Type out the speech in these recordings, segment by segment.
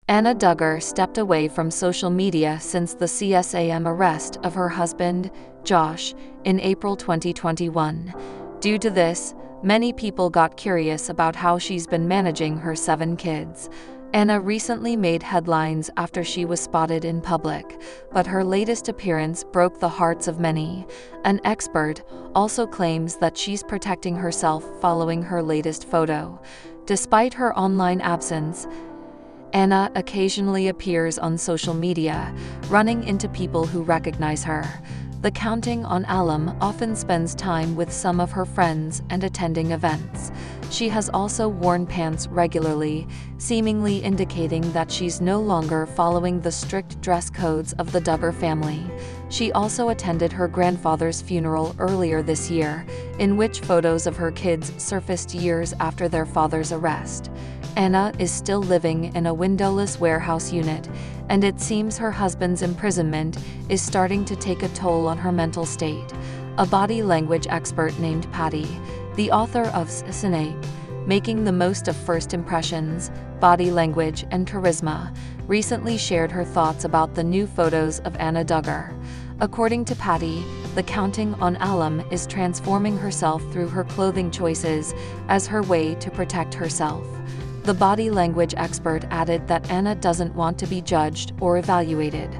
Jana Duggar stepped away from social media since the CSAM arrest of her husband, Josh, in April 2021. Due to this, many people got curious about how she's been managing her 7 kids. Jana recently made headlines after she was spotted in public, but her latest appearance broke the hearts of many. An expert also claims that she's protecting herself following her latest photo. Despite her online absence, Jana occasionally appears on social media, running into people who recognize her. The Counting on Alum often spends time with some of her friends and attending events. She has also worn pants regularly, seemingly indicating that she's no longer following the strict dress codes of the Duggar family. She also attended her grandfather's funeral earlier this year, in which photos of her kids surfaced years after their father's arrest. Jana is still living in a windowless warehouse unit, and it seems her husband's imprisonment is starting to take a toll on her mental state. A body language expert named Katey, the author of Making the Most of First Impressions, Body Language and Charisma, recently shared her thoughts about the new photos of Jana Duggar. According to Katey, the Counting on Alum is transforming herself through her clothing choices as her way to protect herself. The body language expert added that Jana doesn't want to be judged or evaluated.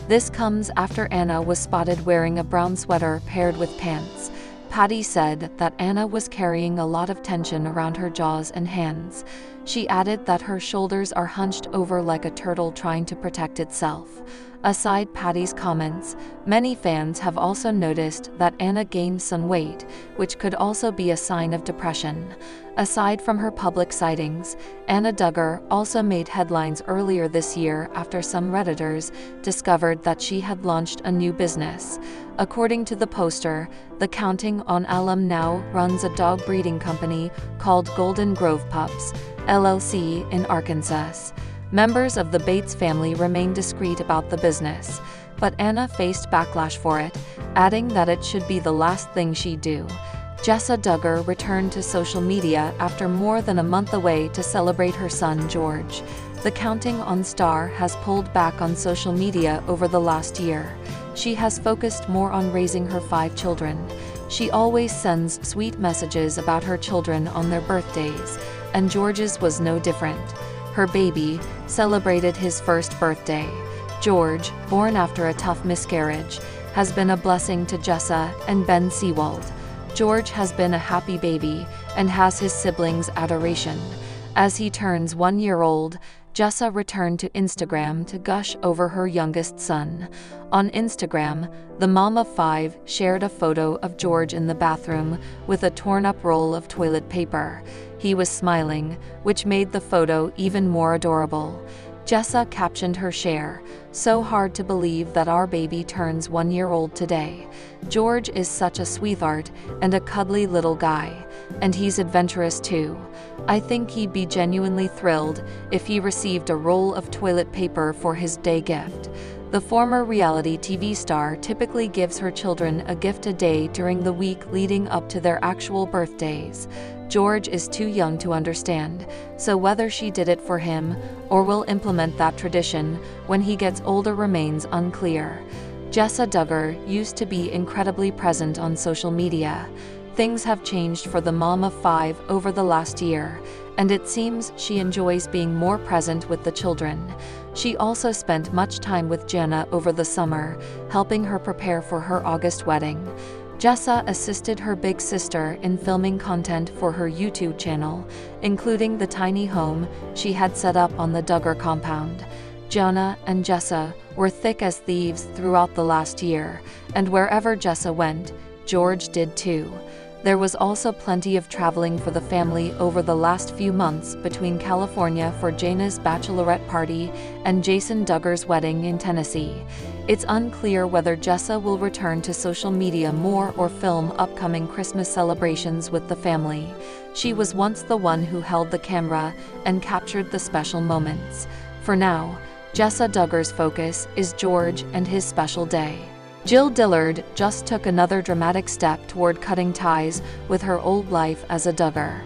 This comes after Jana was spotted wearing a brown sweater paired with pants. Katey said that Jana was carrying a lot of tension around her jaws and hands. She added that her shoulders are hunched over like a turtle trying to protect itself. Aside Katey's comments, many fans have also noticed that Jana gained some weight, which could also be a sign of depression. Aside from her public sightings, Jana Duggar also made headlines earlier this year after some Redditors discovered that she had launched a new business. According to the poster, the Counting on Alum now runs a dog breeding company called Golden Grove Pups, LLC in Arkansas. Members of the Bates family remain discreet about the business, but Jana faced backlash for it, adding that it should be the last thing she'd do. Jessa Duggar returned to social media after more than a month away to celebrate her son George. The Counting on star has pulled back on social media over the last year. She has focused more on raising her 5 children. She always sends sweet messages about her children on their birthdays, and George's was no different. Her baby celebrated his first birthday. George, born after a tough miscarriage, has been a blessing to Jessa and Ben Seawald. George has been a happy baby and has his siblings' adoration. As he turns 1 year old, Jessa returned to Instagram to gush over her youngest son. On Instagram, the mom of 5 shared a photo of George in the bathroom with a torn-up roll of toilet paper. He was smiling, which made the photo even more adorable. Jessa captioned her share, "So hard to believe that our baby turns 1 year old today. George is such a sweetheart and a cuddly little guy. And he's adventurous too. I think he'd be genuinely thrilled if he received a roll of toilet paper for his day gift." The former reality TV star typically gives her children a gift a day during the week leading up to their actual birthdays. George is too young to understand, so whether she did it for him or will implement that tradition when he gets older remains unclear. Jessa Duggar used to be incredibly present on social media. Things have changed for the mom of 5 over the last year, and it seems she enjoys being more present with the children. She also spent much time with Jana over the summer, helping her prepare for her August wedding. Jessa assisted her big sister in filming content for her YouTube channel, including the tiny home she had set up on the Duggar compound. Jana and Jessa were thick as thieves throughout the last year, and wherever Jessa went, George did too. There was also plenty of traveling for the family over the last few months between California for Jana's bachelorette party and Jason Duggar's wedding in Tennessee. It's unclear whether Jessa will return to social media more or film upcoming Christmas celebrations with the family. She was once the one who held the camera and captured the special moments. For now, Jessa Duggar's focus is George and his special day. Jill Dillard just took another dramatic step toward cutting ties with her old life as a Duggar.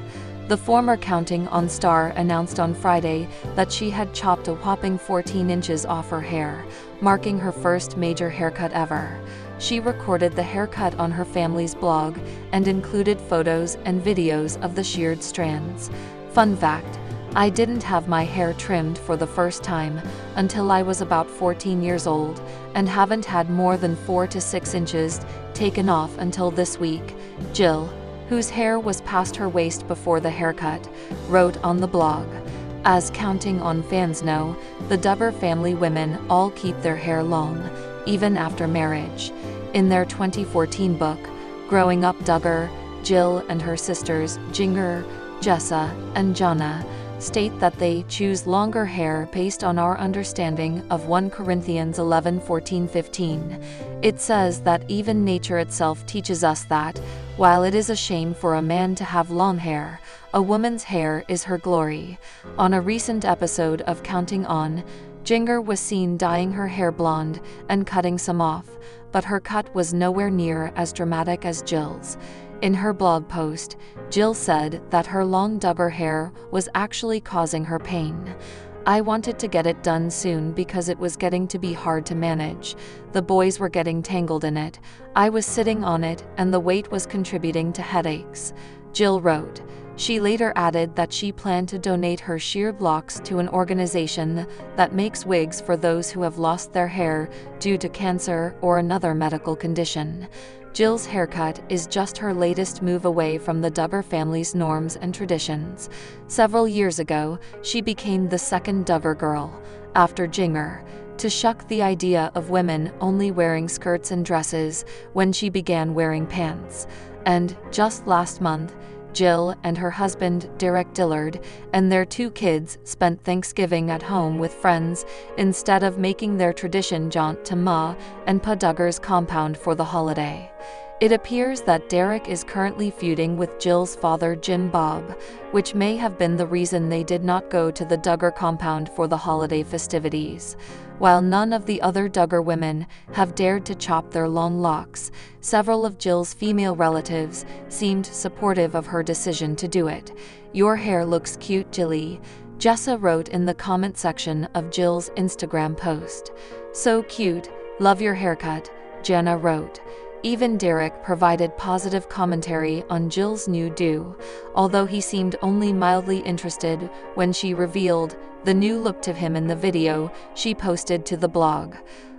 The former Counting On star announced on Friday that she had chopped a whopping 14 inches off her hair, marking her first major haircut ever. She recorded the haircut on her family's blog and included photos and videos of the sheared strands. Fun fact: I didn't have my hair trimmed for the first time until I was about 14 years old, and haven't had more than 4 to 6 inches taken off until this week, Jill, whose hair was past her waist before the haircut, wrote on the blog. As Counting On fans know, the Duggar family women all keep their hair long, even after marriage. In their 2014 book, Growing Up Duggar, Jill and her sisters, Jinger, Jessa, and Jana, state that they choose longer hair based on our understanding of 1 Corinthians 11:14-15. It says that even nature itself teaches us that, while it is a shame for a man to have long hair, a woman's hair is her glory. On a recent episode of Counting On, Jinger was seen dyeing her hair blonde and cutting some off, but her cut was nowhere near as dramatic as Jill's. In her blog post, Jill said that her long Duggar hair was actually causing her pain. I wanted to get it done soon because it was getting to be hard to manage. The boys were getting tangled in it. I was sitting on it and the weight was contributing to headaches, Jill wrote. She later added that she planned to donate her sheared locks to an organization that makes wigs for those who have lost their hair due to cancer or another medical condition. Jill's haircut is just her latest move away from the Duggar family's norms and traditions. Several years ago, she became the second Duggar girl, after Jinger, to shuck the idea of women only wearing skirts and dresses when she began wearing pants. And, just last month, Jill and her husband, Derek Dillard, and their 2 kids spent Thanksgiving at home with friends instead of making their tradition jaunt to Ma and Pa Duggar's compound for the holiday. It appears that Derek is currently feuding with Jill's father, Jim Bob, which may have been the reason they did not go to the Duggar compound for the holiday festivities. While none of the other Duggar women have dared to chop their long locks, several of Jill's female relatives seemed supportive of her decision to do it. "Your hair looks cute, Jilly," Jessa wrote in the comment section of Jill's Instagram post. "So cute, love your haircut," Jana wrote. Even Derek provided positive commentary on Jill's new do, although he seemed only mildly interested when she revealed the new look to him in the video she posted to the blog.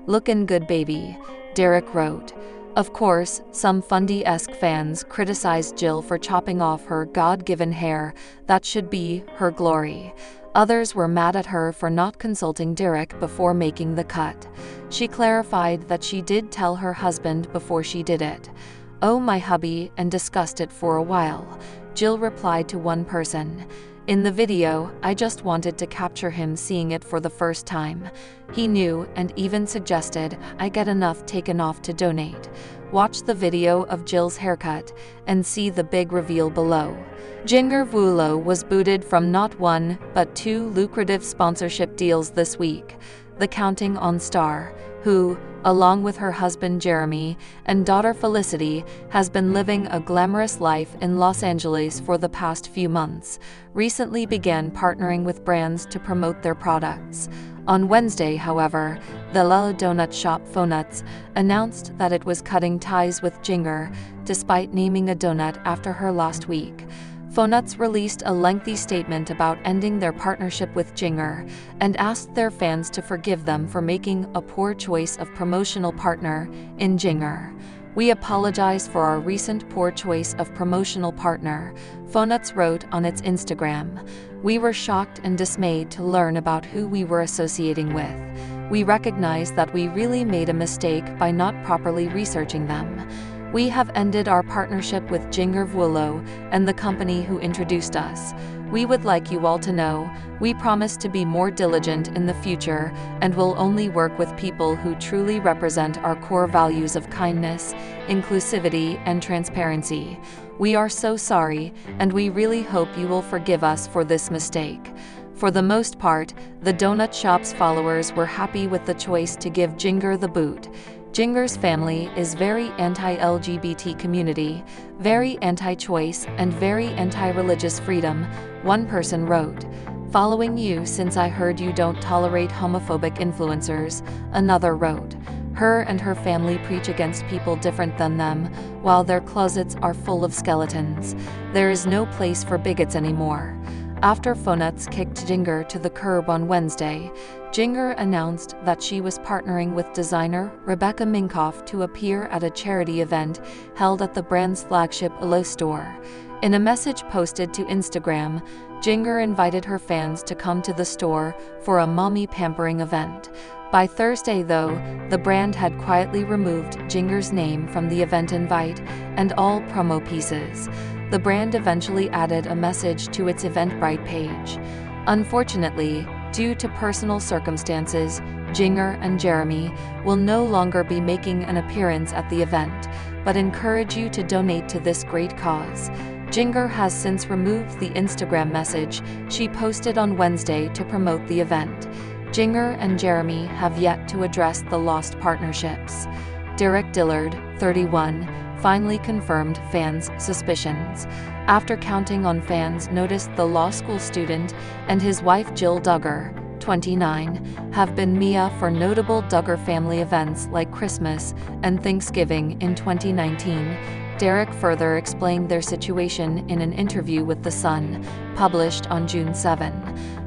"Lookin' good, baby," Derek wrote. Of course, some Fundy-esque fans criticized Jill for chopping off her God-given hair that should be her glory. Others were mad at her for not consulting Derek before making the cut. She clarified that she did tell her husband before she did it. "Oh, my hubby," and discussed it for a while, Jill replied to one person. "In the video, I just wanted to capture him seeing it for the first time. He knew and even suggested I get enough taken off to donate." Watch the video of Jill's haircut and see the big reveal below. Jinger Duggar was booted from not 1, but 2 lucrative sponsorship deals this week. The Counting On star, who, along with her husband Jeremy and daughter Felicity, has been living a glamorous life in Los Angeles for the past few months, recently began partnering with brands to promote their products. On Wednesday, however, the La Donut shop Fonuts announced that it was cutting ties with Jinger, despite naming a donut after her last week. Fonuts released a lengthy statement about ending their partnership with Jinger and asked their fans to forgive them for making a poor choice of promotional partner in Jinger. "We apologize for our recent poor choice of promotional partner," Fonuts wrote on its Instagram. "We were shocked and dismayed to learn about who we were associating with. We recognize that we really made a mistake by not properly researching them. We have ended our partnership with Jinger Duggar and the company who introduced us. We would like you all to know, we promise to be more diligent in the future and will only work with people who truly represent our core values of kindness, inclusivity, and transparency. We are so sorry, and we really hope you will forgive us for this mistake." For the most part, the donut shop's followers were happy with the choice to give Jinger the boot. Jinger's family is very anti-LGBT community, very anti-choice, and very anti-religious freedom, one person wrote. Following you since I heard you don't tolerate homophobic influencers, another wrote. Her and her family preach against people different than them, while their closets are full of skeletons. There is no place for bigots anymore. After Phonuts kicked Jinger to the curb on Wednesday, Jinger announced that she was partnering with designer Rebecca Minkoff to appear at a charity event held at the brand's flagship Alo store. In a message posted to Instagram, Jinger invited her fans to come to the store for a mommy pampering event. By Thursday, though, the brand had quietly removed Jinger's name from the event invite and all promo pieces. The brand eventually added a message to its Eventbrite page. Unfortunately, due to personal circumstances, Jinger and Jeremy will no longer be making an appearance at the event, but encourage you to donate to this great cause. Jinger has since removed the Instagram message she posted on Wednesday to promote the event. Jinger and Jeremy have yet to address the lost partnerships. Derek Dillard, 31, finally confirmed fans' suspicions. After counting on fans noticed the law school student and his wife Jill Duggar, 29, have been Mia for notable Duggar family events like Christmas and Thanksgiving in 2019. Derek further explained their situation in an interview with The Sun, published on June 7.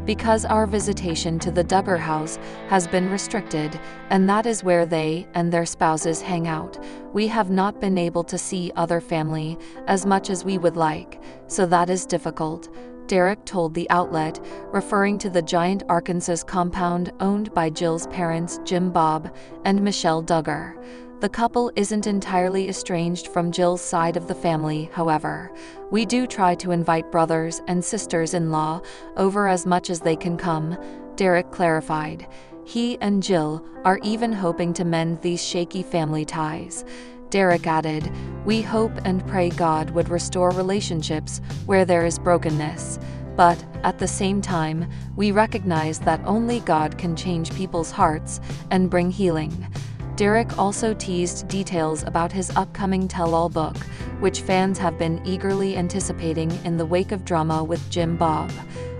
Because our visitation to the Duggar house has been restricted, and that is where they and their spouses hang out, we have not been able to see other family as much as we would like, so that is difficult, Derek told the outlet, referring to the giant Arkansas compound owned by Jill's parents Jim Bob and Michelle Duggar. The couple isn't entirely estranged from Jill's side of the family, however. We do try to invite brothers and sisters-in-law over as much as they can come, Derek clarified. He and Jill are even hoping to mend these shaky family ties. Derek added, "We hope and pray God would restore relationships where there is brokenness. But, at the same time, we recognize that only God can change people's hearts and bring healing." Derek also teased details about his upcoming tell-all book, which fans have been eagerly anticipating in the wake of drama with Jim Bob.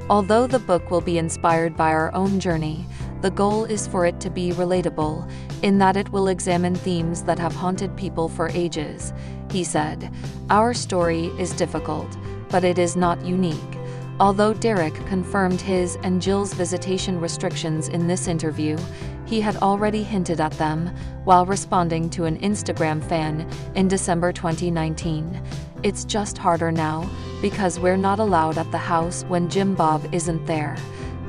Although the book will be inspired by our own journey, the goal is for it to be relatable, in that it will examine themes that have haunted people for ages, he said. Our story is difficult, but it is not unique. Although Derek confirmed his and Jill's visitation restrictions in this interview, he had already hinted at them while responding to an Instagram fan in December 2019. "It's just harder now, because we're not allowed at the house when Jim Bob isn't there."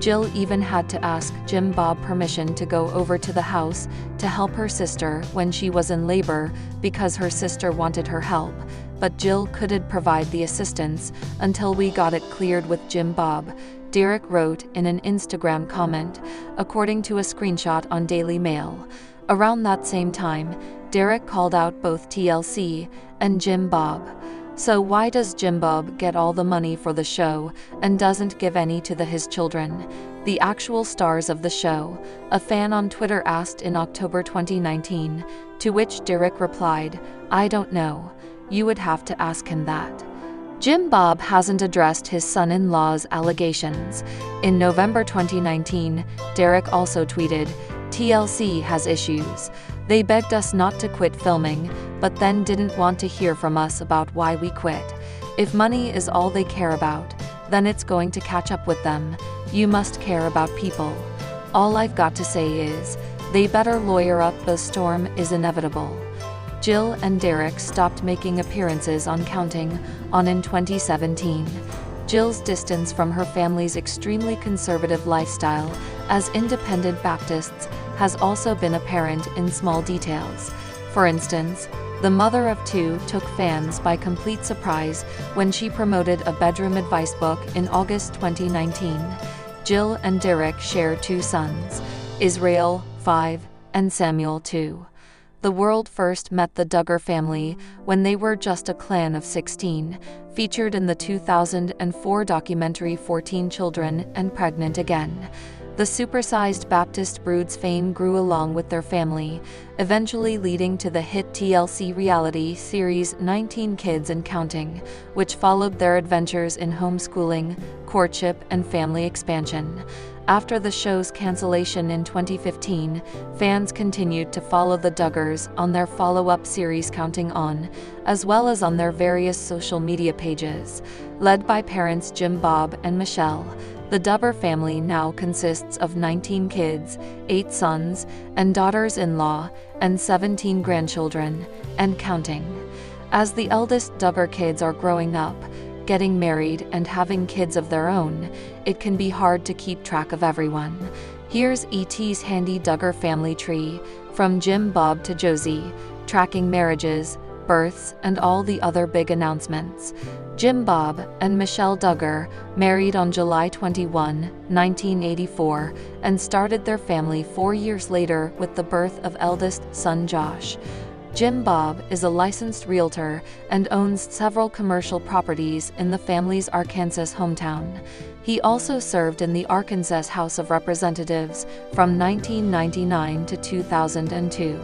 Jill even had to ask Jim Bob permission to go over to the house to help her sister when she was in labor because her sister wanted her help, but Jill couldn't provide the assistance until we got it cleared with Jim Bob, Derek wrote in an Instagram comment, according to a screenshot on Daily Mail. Around that same time, Derek called out both TLC and Jim Bob. So why does Jim Bob get all the money for the show and doesn't give any to his children, the actual stars of the show? A fan on Twitter asked in October 2019, to which Derek replied, "I don't know. You would have to ask him that." Jim Bob hasn't addressed his son-in-law's allegations. In November 2019, Derek also tweeted, "TLC has issues. They begged us not to quit filming, but then didn't want to hear from us about why we quit. If money is all they care about, then it's going to catch up with them. You must care about people. All I've got to say is, they better lawyer up. The storm is inevitable." Jill and Derek stopped making appearances on Counting On in 2017. Jill's distance from her family's extremely conservative lifestyle as independent Baptists has also been apparent in small details. For instance, the mother of two took fans by complete surprise when she promoted a bedroom advice book in August 2019. Jill and Derek share two sons, Israel, 5, and Samuel, 2. The world first met the Duggar family when they were just a clan of 16, featured in the 2004 documentary 14 Children and Pregnant Again. The supersized Baptist brood's fame grew along with their family, eventually leading to the hit TLC reality series 19 Kids and Counting, which followed their adventures in homeschooling, courtship, and family expansion. After the show's cancellation in 2015, fans continued to follow the Duggars on their follow-up series Counting On, as well as on their various social media pages. Led by parents Jim, Bob, and Michelle, the Duggar family now consists of 19 kids, 8 sons and daughters-in-law, and 17 grandchildren, and counting. As the eldest Duggar kids are growing up, getting married, and having kids of their own, it can be hard to keep track of everyone. Here's ET's handy Duggar family tree, from Jim, Bob to Josie, tracking marriages, births, and all the other big announcements. Jim, Bob, and Michelle Duggar married on July 21, 1984, and started their family 4 years later with the birth of eldest son Josh. Jim Bob is a licensed realtor and owns several commercial properties in the family's Arkansas hometown. He also served in the Arkansas House of Representatives from 1999 to 2002.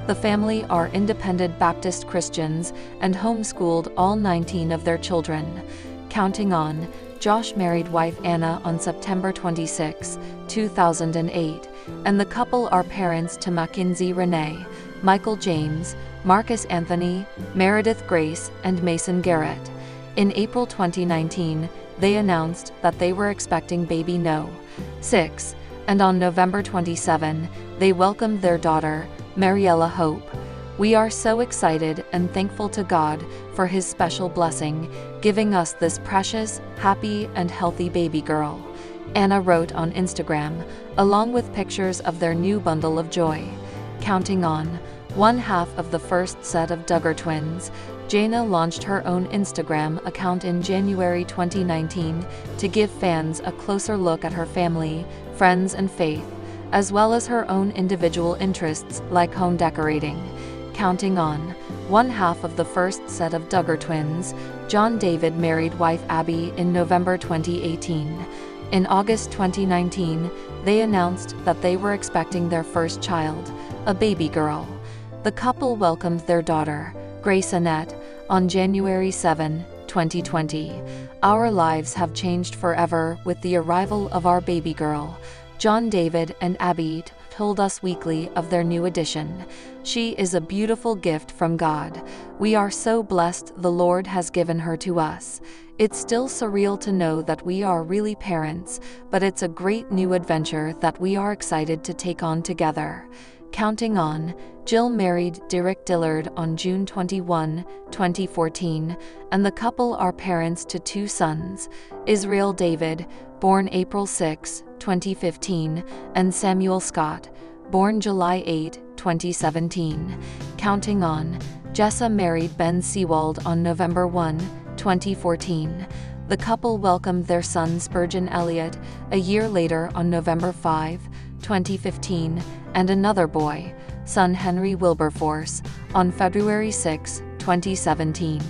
The family are independent Baptist Christians and homeschooled all 19 of their children. Counting On, Josh married wife Anna on September 26, 2008, and the couple are parents to Mackenzie Renee, Michael James, Marcus Anthony, Meredith Grace, and Mason Garrett. In April 2019, they announced that they were expecting baby No. 6, and on November 27, they welcomed their daughter, Mariella Hope. We are so excited and thankful to God for His special blessing, giving us this precious, happy, and healthy baby girl, Anna wrote on Instagram, along with pictures of their new bundle of joy. Counting On, one half of the first set of Duggar twins, Jana launched her own Instagram account in January 2019 to give fans a closer look at her family, friends, and faith, as well as her own individual interests like home decorating. Counting On, one half of the first set of Duggar twins, John David married wife Abby in November 2018. In August 2019, they announced that they were expecting their first child, a baby girl. The couple welcomed their daughter, Grace Annette, on January 7, 2020. Our lives have changed forever with the arrival of our baby girl, John David and Abby told Us Weekly of their new addition. She is a beautiful gift from God. We are so blessed the Lord has given her to us. It's still surreal to know that we are really parents, but it's a great new adventure that we are excited to take on together. Counting On, Jill married Derek Dillard on June 21, 2014, and the couple are parents to 2 sons, Israel David, born April 6, 2015, and Samuel Scott, born July 8, 2017. Counting On, Jessa married Ben Seawald on November 1, 2014. The couple welcomed their son Spurgeon Elliott a year later on November 5, 2015, and another boy, son Henry Wilberforce, on February 6, 2017.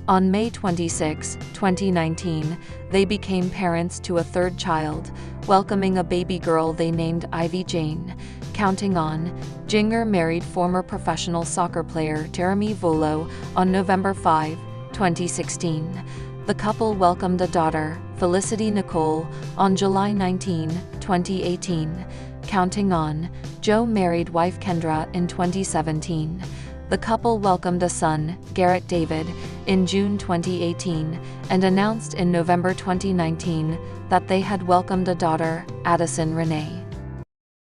On May 26, 2019, they became parents to a 3rd child, welcoming a baby girl they named Ivy Jane. Counting On, Jinger married former professional soccer player Jeremy Volo on November 5, 2016. The couple welcomed a daughter, Felicity Nicole, on July 19, 2018. Counting On, Joe married wife Kendra in 2017. The couple welcomed a son, Garrett David, in June 2018, and announced in November 2019 that they had welcomed a daughter, Addison Renee.